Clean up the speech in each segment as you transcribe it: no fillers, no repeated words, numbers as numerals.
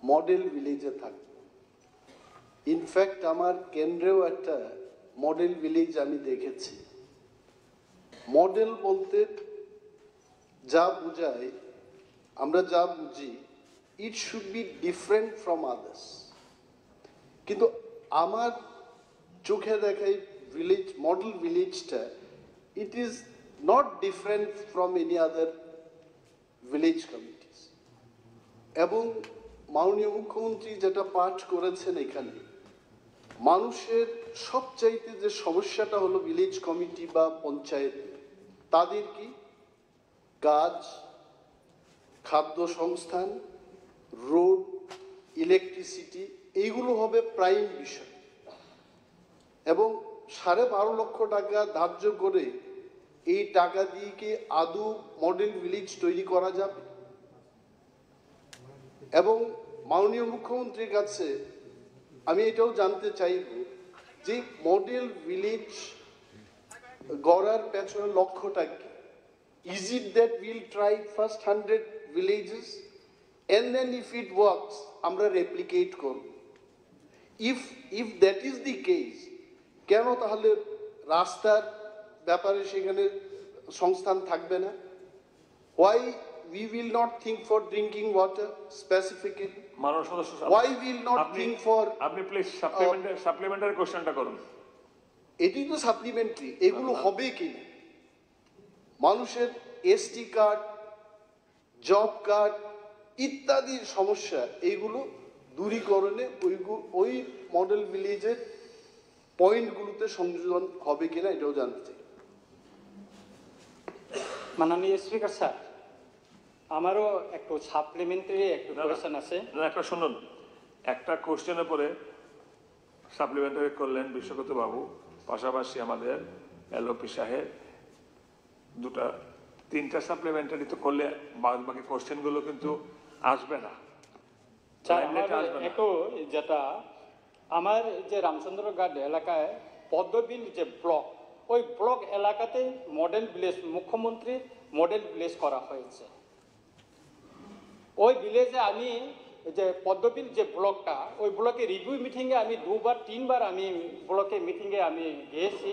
Model ভিলেজে থাকবো। In fact আমার কেন্দ্রেও একটা মডেল ভিলেজ আমি দেখেছি। মডেল বলতে যা বোঝায়, আমরা যা বুঝি, it should be different from others. কিন্তু আমার চোখে দেখা এই ভিলেজ, মডেল ভিলেজটা, it is not different from any other village committees. এবং মাননীয় মুখ্যমন্ত্রী যেটা পাঠ করেছেন এখানে, মানুষের সবচাইতে যে সমস্যাটা হলো ভিলেজ কমিটি বা পঞ্চায়েত, তাদের কি কাজ, খাদ্য সংস্থান, রোড, ইলেকট্রিসিটি, এইগুলো হবে প্রাইম বিষয়। এবং 12.5 লক্ষ টাকা ধার্য করে এই টাকা দিয়ে কি আদৌ মডেল ভিলেজ তৈরি করা যাবে? এবং মাননীয় মুখ্যমন্ত্রীর কাছে আমি এটাও জানতে চাইব যে মডেল ভিলেজ গড়ার পেছনে লক্ষ্যটা কি? Is it that we'll try first 100 villages and then if it works আমরা replicate করব? If that is the case, কেন তাহলে রাস্তার ব্যাপারে সেখানে সংস্থান থাকবে না? Why we will not think for drinking water specifically? Why will not think for আপনি প্লিজ সাপ্লিমেন্টারি কোশ্চেনটা করুন। এটি তো সাপ্লিমেন্টারি, এগুলো হবে কিনা? মানুষের এসটি কার্ড, জব কার্ড ইত্যাদি সমস্যা, এইগুলো দূরীকরণে ওই মডেল ভিলেজের পয়েন্টগুলোতে সংযোজন হবে কিনা এটাও জানতে চাই। মাননীয় স্পিকার স্যার, আমারও একটু সাপ্লিমেন্টারি একটু কোয়েশ্চেন আছে। একটা শুনুন, একটা কোশ্চেনের পরে সাপ্লিমেন্টারি করলেন বিশ্বকত বাবু, পাশাপাশি আমাদের এলওপি সাহেব, তিনটা সাপ্লিমেন্টারি তো করলে বাকি কোশ্চেনগুলো কিন্তু আসবে না। একটু যেটা আমার যে রামচন্দ্র ঘাট এলাকায় পদ্মবিল যে ব্লক, ওই ব্লক এলাকাতে মডেল ভিলেজ, মুখ্যমন্ত্রীর মডেল ভিলেজ করা হয়েছে। ওই ভিলেজে আমি যে পদ্মবিল যে ব্লকটা, ওই ব্লকে রিভিউ মিটিংয়ে আমি 2-3 বার আমি ব্লকে মিটিংয়ে আমি গিয়েছি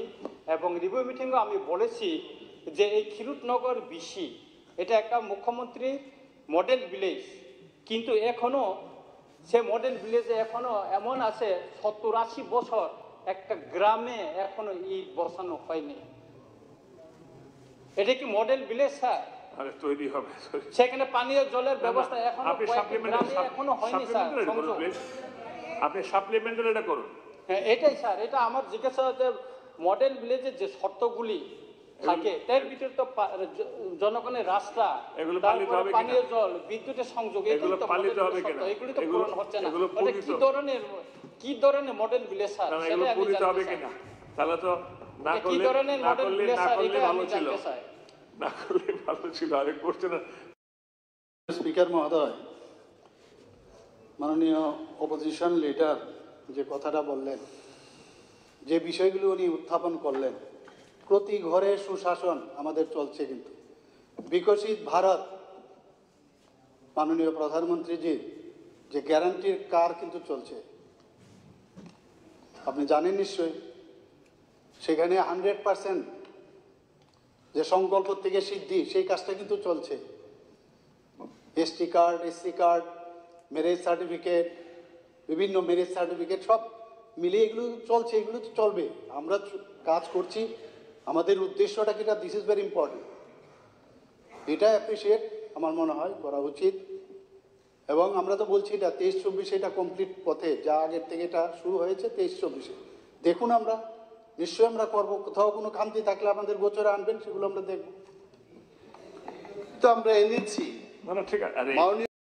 এবং রিভিউ মিটিংয়ে আমি বলেছি যে এই খিরুতনগর বিসি এটা একটা মুখ্যমন্ত্রীর মডেল ভিলেজ, কিন্তু এখনো সে মডেল ভিলেজে এখনো এমন আছে 70-80 বছর একটা গ্রামে এখনো ইট বসানো হয়নি। এটা কি মডেল ভিলেজ স্যার? তৈরি হবে, সেখানে পানীয় জলের ব্যবস্থা এখনো এখনো হয়নি স্যার। আপনি সাপ্লিমেন্টারিটা করুন। হ্যাঁ, এটাই স্যার, এটা আমার জিজ্ঞাসা যে মডেল ভিলেজের যে শর্তগুলি থাকে তার ভিতরে তো জনগণের রাস্তা, পানীয় জল, বিদ্যুতের সংযোগ, এগুলো তো পূরণ হচ্ছে না। কি ধরনের মডেল ভিলেজ স্যার? তাহলে তো না কি ধরনের মডেল ভিলেজ স্যার, এটা আমি জানতে চাই। না করলে ভালো ছিল। আরেক কোশ্চেন। স্পিকার মহোদয়, মাননীয় অপোজিশন লিডার যে কথাটা বললেন, যে বিষয়গুলো উনি উত্থাপন করলেন, প্রতি ঘরে সুশাসন আমাদের চলছে, কিন্তু বিকশিত ভারত মাননীয় প্রধানমন্ত্রীজির যে গ্যারান্টির কার কিন্তু চলছে, আপনি জানেন নিশ্চয়ই। সেখানে 100% যে সংকল্প থেকে সিদ্ধি, সেই কাজটা কিন্তু চলছে। ST card, SC card, marriage certificate, বিভিন্ন ম্যারেজ সার্টিফিকেট সব মিলিয়ে এগুলো চলছে, এগুলো তো চলবে। আমরা কাজ করছি, আমাদের উদ্দেশ্যটা কিনা, দিস ইজ ভেরি ইম্পর্টেন্ট। এটা অ্যাপ্রিসিয়েট আমার মনে হয় করা উচিত। এবং আমরা তো বলছি এটা 23-24 এটা কমপ্লিট পথে, যা আগের থেকে এটা শুরু হয়েছে 23-24-এ দেখুন, আমরা নিশ্চয়ই আমরা করবো। কোথাও কোনো খামতি থাকলে আমাদের গোচরে আনবেন, সেগুলো আমরা দেখব। তো আমরা এনেছি। ঠিক আছে।